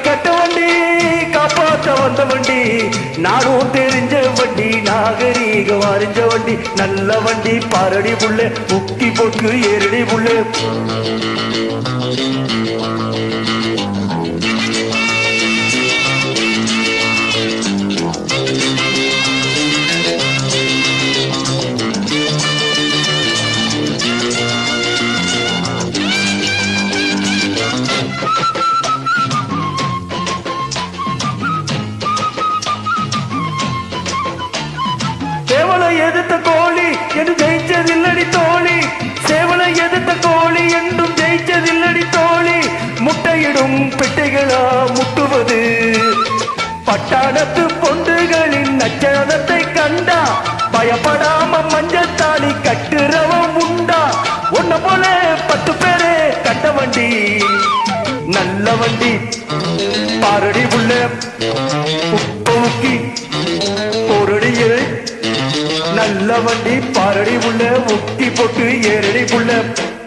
கட்ட வண்டி காப்பாத்த வந்த வண்டி நானும் தெரிஞ்ச வண்டி நாகரீகம் அறிஞ்ச வண்டி நல்ல வண்டி பாரடி புள்ள முக்கி போக்கு ஏரடி புள்ள எதிர்த்த கோழி என்று ஜெயிச்சதில்லடி தோழி சேவலை எதிர்த்த கோழி என்றும் ஜெயிச்சதில்லடி தோழி முட்டையிடும் பெட்டைகளா முட்டுவது பட்டாளத்து பொண்டுகளின் நச்சனத்தை கண்டா பயப்படாம மஞ்சத்தாளி கட்டுறவன் உண்டா உன்ன போல 10 பேரே கட்ட வண்டி நல்ல வண்டி பாரடி உள்ள உப்பி போரடியே நல்ல வண்டி பாரடி உள்ள முக்கி போட்டு ஏரடி புள்ள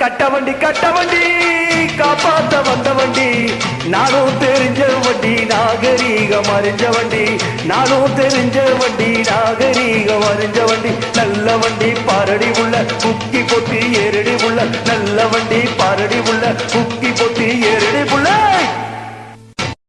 கட்ட வண்டி காப்பாத்த வந்த வண்டி நானும் தெரிஞ்ச வண்டி நாகரீகம் அறிஞ்ச வண்டி நானும் தெரிஞ்ச வண்டி நாகரீகம் அறிஞ்ச வண்டி நல்ல வண்டி பாரடி உள்ள முக்கி போட்டு ஏரடி உள்ள நல்ல வண்டி பாரடி உள்ள